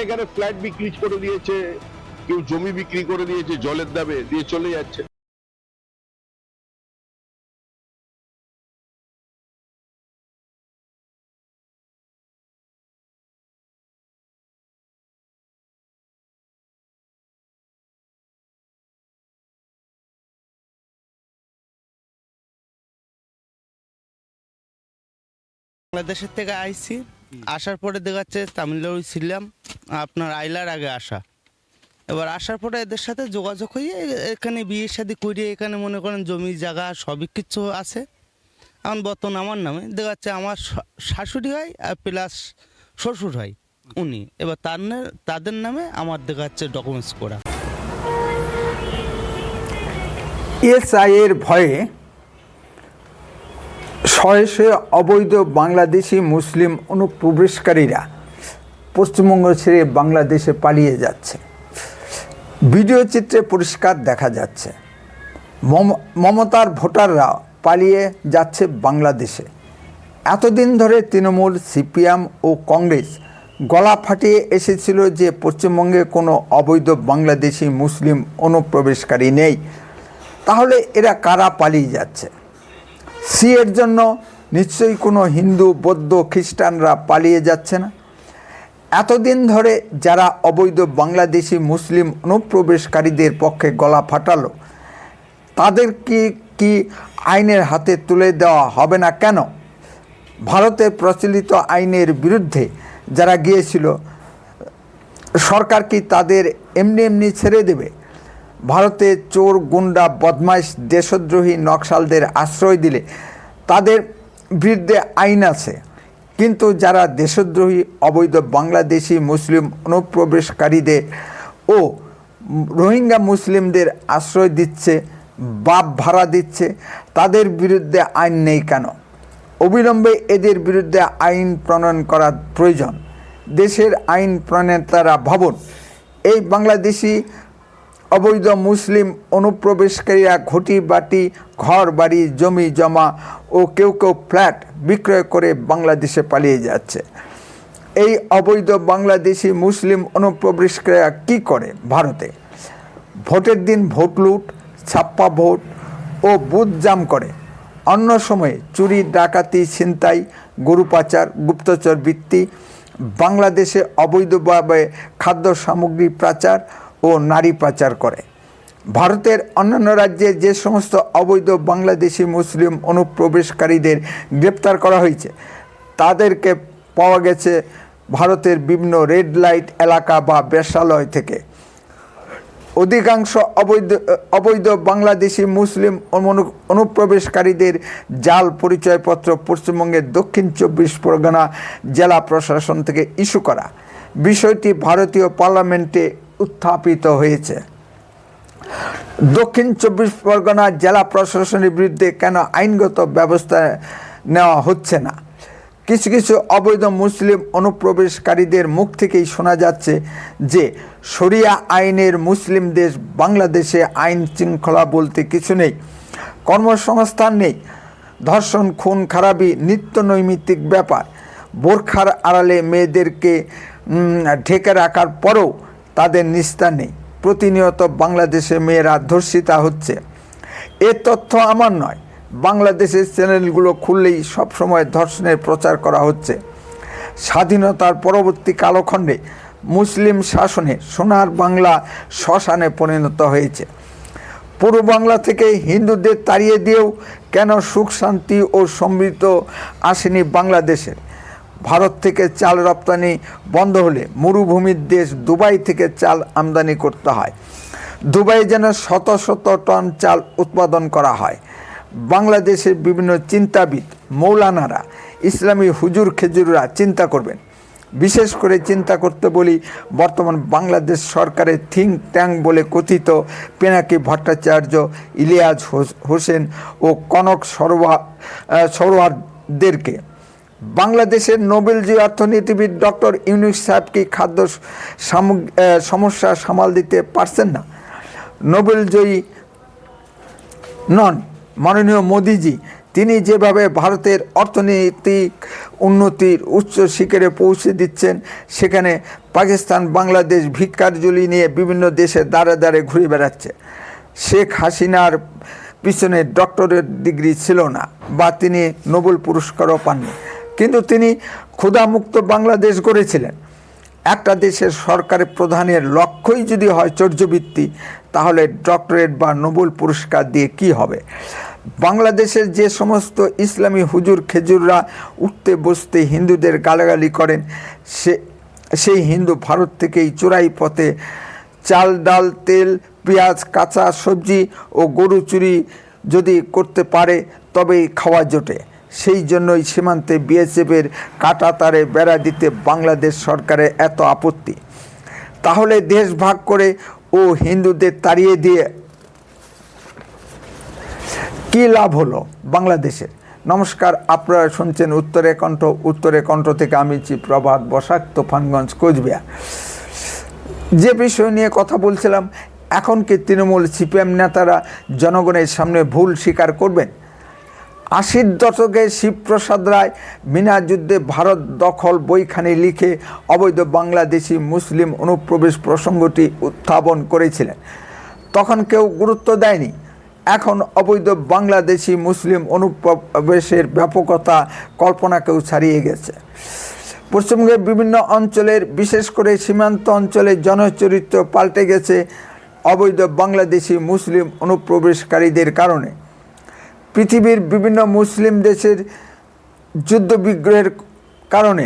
এখানে ফ্ল্যাট বিক্রি করে দিয়েছে, কেউ জমি বিক্রি করে দিয়েছে জলের দামে, দিয়ে চলে যাচ্ছে। বাংলাদেশের থেকে আইছি, আসার পরে দেখাচ্ছে তামিলনাড়ু ছিলাম আপনার আইলার আগে আসা। এবার আসার পরে এদের সাথে যোগাযোগ হয়ে এখানে বিয়ে শাদী করিয়ে এখানে মনে করেন জমি জায়গা সবই কিছু আছে। এখন বর্তমান আমার নামে দেখাচ্ছে আমার শাশুড়ি হয় আর প্লাস শ্বশুর হয় উনি, এবার তাদের নামে আমার দেখাচ্ছে ডকুমেন্টস করা। এসআই এর ভয়ে শয়ে শয়ে অবৈধ বাংলাদেশি মুসলিম অনুপ্রবেশকারীরা পশ্চিমবঙ্গ ছেড়ে বাংলাদেশে পালিয়ে যাচ্ছে। ভিডিও চিত্রে পরিষ্কার দেখা যাচ্ছে মমতার ভোটাররা পালিয়ে যাচ্ছে বাংলাদেশে। এতদিন ধরে তৃণমূল, সিপিএম ও কংগ্রেস গলা ফাটিয়ে এসেছিল যে পশ্চিমবঙ্গে কোনো অবৈধ বাংলাদেশি মুসলিম অনুপ্রবেশকারী নেই। তাহলে এরা কারা পালিয়ে যাচ্ছে? সিএর জন্য নিশ্চয়ই কোনো হিন্দু, বৌদ্ধ, খ্রিস্টানরা পালিয়ে যাচ্ছে না। এতদিন ধরে যারা অবৈধ বাংলাদেশি মুসলিম অনুপ্রবেশকারীদের পক্ষে গলা ফাটালো, তাদেরকে কি আইনের হাতে তুলে দেওয়া হবে না কেন? ভারতের প্রচলিত আইনের বিরুদ্ধে যারা গিয়েছিল, সরকার কি তাদের এমনি এমনি ছেড়ে দেবে? ভারতে চোর, গুন্ডা, বদমাইশ, দেশদ্রোহী নকশালদের আশ্রয় দিলে তাদের বিরুদ্ধে আইন আছে, কিন্তু যারা দেশদ্রোহী অবৈধ বাংলাদেশি মুসলিম অনুপ্রবেশকারীদের ও রোহিঙ্গা মুসলিমদের আশ্রয় দিচ্ছে, বাপ ভাড়া দিচ্ছে, তাদের বিরুদ্ধে আইন নেই কেন? অবিলম্বে এদের বিরুদ্ধে আইন প্রণয়ন করা প্রয়োজন। দেশের আইন প্রণেতারা ভাবুন, এই বাংলাদেশি অবৈধ মুসলিম অনুপ্রবেশকারীরা ঘটি বাটি, ঘর বাড়ি, জমি জমা ও কেউ কেউ ফ্ল্যাট বিক্রয় করে বাংলাদেশে পালিয়ে যাচ্ছে। এই অবৈধ বাংলাদেশি মুসলিম অনুপ্রবেশকারীরা কী করে ভারতে? ভোটের দিন ভোট লুট, ছাপ্পা ভোট ও বুথ জাম করে। অন্য সময়ে চুরি, ডাকাতি, ছিনতাই, গরু পাচার, গুপ্তচর বৃত্তি, বাংলাদেশে অবৈধভাবে খাদ্য সামগ্রী পাচার ও নারী পাচার করে। ভারতের অন্যান্য রাজ্যে যে সমস্ত অবৈধ বাংলাদেশি মুসলিম অনুপ্রবেশকারীদের গ্রেপ্তার করা হয়েছে, তাদেরকে পাওয়া গেছে ভারতের বিভিন্ন রেড লাইট এলাকা বা বেশ্যালয় থেকে। অধিকাংশ অবৈধ বাংলাদেশি মুসলিম অনুপ্রবেশকারীদের জাল পরিচয়পত্র পশ্চিমবঙ্গের দক্ষিণ 24 পরগনা জেলা প্রশাসন থেকে ইস্যু করা। বিষয়টি ভারতীয় পার্লামেন্টে উত্থাপিত হয়েছে। দক্ষিণ 24 পরগনা জেলা প্রশাসনের বিরুদ্ধে কেন আইনগত ব্যবস্থা নেওয়া হচ্ছে না? কিছু কিছু অবৈধ মুসলিম অনুপ্রবেশকারীদের মুখ থেকেই শোনা যাচ্ছে যে শরিয়া আইনের মুসলিম দেশ বাংলাদেশে আইন শৃঙ্খলা বলতে কিছু নেই, কর্মসংস্থান নেই, ধর্ষণ, খুন খারাপি নিত্য নৈমিত্তিক ব্যাপার। বোরখার আড়ালে মেয়েদেরকে ঢেকে রাখার পরেও তাদের নিস্তার নেই। প্রতিনিয়ত বাংলাদেশে মেয়েরা ধর্ষিতা হচ্ছে। এ তথ্য আমার নয়, বাংলাদেশের চ্যানেলগুলো খুললেই সবসময় ধর্ষণের প্রচার করা হচ্ছে। স্বাধীনতার পরবর্তী কালখণ্ডে মুসলিম শাসনে সোনার বাংলা শ্মশানে পরিণত হয়েছে। পূর্ব বাংলা থেকে হিন্দুদের তাড়িয়ে দিয়েও কেন সুখ শান্তি ও সমৃদ্ধ আসেনি বাংলাদেশের? ভারত থেকে চাল রপ্তানি বন্ধ হলে মরুভূমির দেশ দুবাই থেকে চাল আমদানি করতে হয়। দুবাই যেন শত শত টন চাল উৎপাদন করা হয়। বাংলাদেশের বিভিন্ন চিন্তাবিদ, মৌলানারা, ইসলামী হুজুর খেজুররা চিন্তা করবেন। বিশেষ করে চিন্তা করতে বলি বর্তমান বাংলাদেশ সরকারের থিঙ্ক ট্যাঙ্ক বলে কথিত পিনাকি ভট্টাচার্য, ইলিয়াস হোসেন ও কনক সরোয়ারদেরকে। বাংলাদেশের নোবেলজয়ী অর্থনীতিবিদ ডক্টর ইউনূস সাহেব কি খাদ্য সমস্যা সামাল দিতে পারছেন না? নোবেলজয়ী নন মাননীয় মোদিজি তিনি যেভাবে ভারতের অর্থনৈতিক উন্নতির উচ্চ শিখরে পৌঁছে দিচ্ছেন, সেখানে পাকিস্তান বাংলাদেশ ভিক্ষার ঝুলি নিয়ে বিভিন্ন দেশে দাঁড়ে দাঁড়ে ঘুরে বেড়াচ্ছে। শেখ হাসিনার পিছনে ডক্টরেট ডিগ্রি ছিল না, বা তিনি নোবেল পুরস্কারও পাননি, কিন্তু তিনি ক্ষুধামুক্ত বাংলাদেশ গড়েছিলেন। একটা দেশের সরকারের প্রধানের লক্ষ্যই যদি হয় চর্যবৃত্তি, তাহলে ডক্টরেট বা নোবেল পুরস্কার দিয়ে কি হবে? বাংলাদেশের যে সমস্ত ইসলামী হুজুর খেজুররা উঠতে বসতে হিন্দুদের গালাগালি করেন, সেই হিন্দু ভারত থেকেই চোরাই পথে চাল, ডাল, তেল, পেঁয়াজ, কাঁচা সবজি ও গরু চুরি যদি করতে পারে তবেই খাওয়া জোটে। সেই জন্যই সীমান্তে বিএসএফের কাঁটা তারে বেড়া দিতে বাংলাদেশ সরকারের এত আপত্তি। তাহলে দেশ ভাগ করে ও হিন্দুদের তাড়িয়ে দিয়ে কী লাভ হলো বাংলাদেশের? নমস্কার, আপনারা শুনছেন উত্তরে কণ্ঠ। উত্তরে কণ্ঠ থেকে আমি প্রভাত বসাক, তুফানগঞ্জ, কোচবিহার। যে বিষয় নিয়ে কথা বলছিলাম, এখন কি তৃণমূল সিপিএম নেতারা জনগণের সামনে ভুল স্বীকার করবেন? 80-র দশকে শিবপ্রসাদ রায় বিনা যুদ্ধে ভারত দখল বইখানি লিখে অবৈধ বাংলাদেশি মুসলিম অনুপ্রবেশ প্রসঙ্গটি উত্থাপন করেছিলেন। তখন কেউ গুরুত্ব দেয়নি। এখন অবৈধ বাংলাদেশি মুসলিম অনুপ্রবেশের ব্যাপকতা কল্পনাকেও ছাড়িয়ে গেছে। পশ্চিমবঙ্গের বিভিন্ন অঞ্চলের, বিশেষ করে সীমান্ত অঞ্চলের জনচরিত্র পাল্টে গেছে অবৈধ বাংলাদেশি মুসলিম অনুপ্রবেশকারীদের কারণে। পৃথিবীর বিভিন্ন মুসলিম দেশের যুদ্ধবিগ্রহের কারণে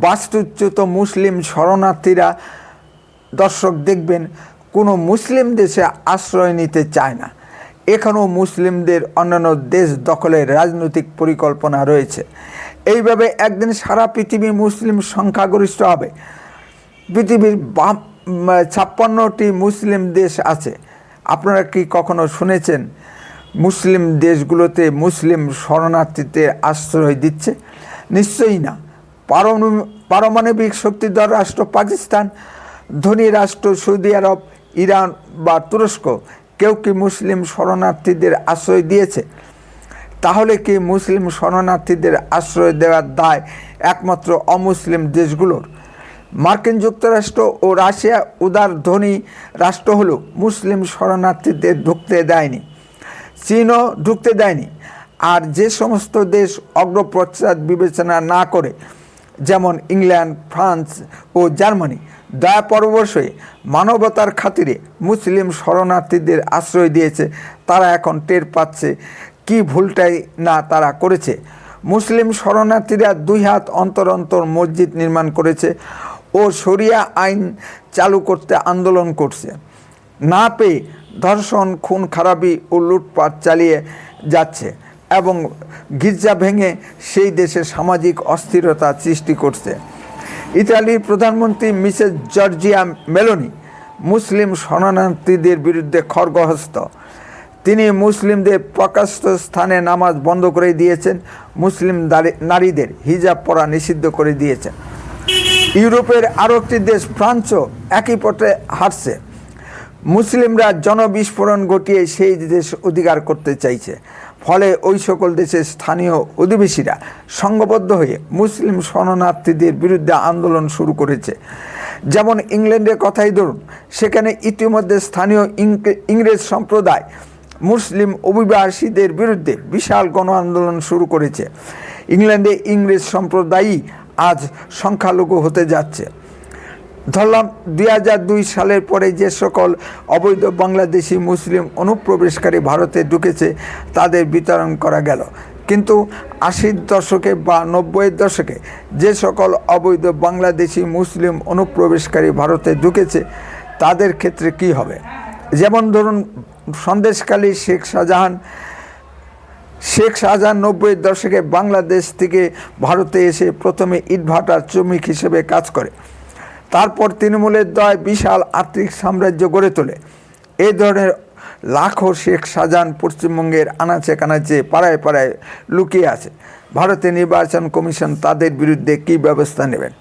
বাস্তুচ্যুত মুসলিম শরণার্থীরা, দর্শক দেখবেন, কোনো মুসলিম দেশে আশ্রয় নিতে চায় না। এখানেও মুসলিমদের অন্যান্য দেশ দখলের রাজনৈতিক পরিকল্পনা রয়েছে। এইভাবে একদিন সারা পৃথিবী মুসলিম সংখ্যাগরিষ্ঠ হবে। পৃথিবীর 56টি মুসলিম দেশ আছে। আপনারা কি কখনো শুনেছেন মুসলিম দেশগুলোতে মুসলিম শরণার্থীদের আশ্রয় দিচ্ছে? নিশ্চয়ই না। পারমাণবিক শক্তিধর রাষ্ট্র পাকিস্তান, ধনী রাষ্ট্র সৌদি আরব, ইরান বা তুরস্ক, কেউ কি মুসলিম শরণার্থীদের আশ্রয় দিয়েছে? তাহলে কি মুসলিম শরণার্থীদের আশ্রয় দেওয়ার দায় একমাত্র অমুসলিম দেশগুলোর? মার্কিন যুক্তরাষ্ট্র ও রাশিয়া উদার ধনী রাষ্ট্র হলেও মুসলিম শরণার্থীদের ঢুকতে দেয়নি, চীনও ঢুকতে দেয়নি। আর যে সমস্ত দেশ অগ্রপশ্চাৎ বিবেচনা না করে, যেমন ইংল্যান্ড, ফ্রান্স ও জার্মানি, দয়াপরবশ হয়ে মানবতার খাতিরে মুসলিম শরণার্থীদের আশ্রয় দিয়েছে, তারা এখন টের পাচ্ছে কি ভুলটাই না তারা করেছে। মুসলিম শরণার্থীরা 2 হাত অন্তর অন্তর মসজিদ নির্মাণ করেছে ও শরিয়া আইন চালু করতে আন্দোলন করছে। না পেয়ে ধর্ষণ, খুন খারাপি ও লুটপাট চালিয়ে যাচ্ছে এবং গির্জা ভেঙে সেই দেশে সামাজিক অস্থিরতা সৃষ্টি করছে। ইতালির প্রধানমন্ত্রী মিসেস জর্জিয়া মেলোনি মুসলিম শরণার্থীদের বিরুদ্ধে খড়গহস্ত। তিনি মুসলিমদের প্রকাশ্য স্থানে নামাজ বন্ধ করে দিয়েছেন, মুসলিম নারীদের হিজাব পরা নিষিদ্ধ করে দিয়েছেন। ইউরোপের আরও একটি দেশ ফ্রান্সও একই পথে হাঁটছে। মুসলিমরা জনবিস্ফোরণ ঘটিয়ে সেই দেশ অধিকার করতে চাইছে। ফলে ওই সকল দেশের স্থানীয় অধিবাসীরা সংঘবদ্ধ হয়ে মুসলিম শরণার্থীদের বিরুদ্ধে আন্দোলন শুরু করেছে। যেমন ইংল্যান্ডের কথাই ধরুন, সেখানে ইতিমধ্যে স্থানীয় ইংরেজ সম্প্রদায় মুসলিম অভিবাসীদের বিরুদ্ধে বিশাল গণ আন্দোলন শুরু করেছে। ইংল্যান্ডে ইংরেজ সম্প্রদায়ই আজ সংখ্যালঘু হতে যাচ্ছে। ধরলাম 2002 সালের পরে যে সকল অবৈধ বাংলাদেশি মুসলিম অনুপ্রবেশকারী ভারতে ঢুকেছে তাদের বিতরণ করা গেল, কিন্তু 80-র দশকে বা 90-এর দশকে যে সকল অবৈধ বাংলাদেশি মুসলিম অনুপ্রবেশকারী ভারতে ঢুকেছে তাদের ক্ষেত্রে কি হবে? যেমন ধরুন, সন্দেশখালী শেখ শাহজাহান 90-এর দশকে বাংলাদেশ থেকে ভারতে এসে প্রথমে ইটভাটার শ্রমিক হিসেবে কাজ করে। তারপর তৃণমূলের দয় বিশাল আর্থিক সাম্রাজ্য গড়ে তোলে। এই ধরনের লাখো শেখ শাহজাহান পশ্চিমবঙ্গের আনাচে কানাচে, পাড়ায় পাড়ায় লুকিয়ে আছে। ভারতের নির্বাচন কমিশন তাদের বিরুদ্ধে কী ব্যবস্থা নেবেন?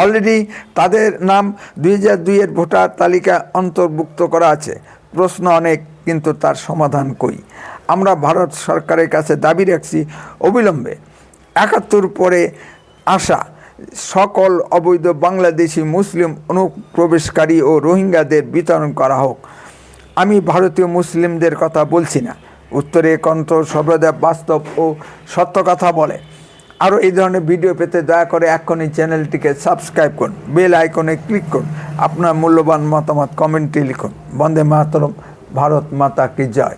অলরেডি তাদের নাম 2002-এর ভোটার তালিকা অন্তর্ভুক্ত করা আছে। প্রশ্ন অনেক, কিন্তু তার সমাধান কই? আমরা ভারত সরকারের কাছে দাবি রাখছি অবিলম্বে ৭১ পরে আসা সকল অবৈধ বাংলাদেশি মুসলিম অনুপ্রবেশকারী ও রোহিঙ্গাদের বিতরণ করা হোক। আমি ভারতীয় মুসলিমদের কথা বলছি না, উত্তরে কণ্ঠ সর্বদা বাস্তব ও সত্য কথা বলে। আরও এই ধরনের ভিডিও পেতে দয়া করে এক্ষুনি চ্যানেলটিকে সাবস্ক্রাইব করুন, বেল আইকনে ক্লিক করুন, আপনার মূল্যবান মতামত কমেন্টে লিখুন। বন্দে মাতরম, ভারত মাতা কি জয়।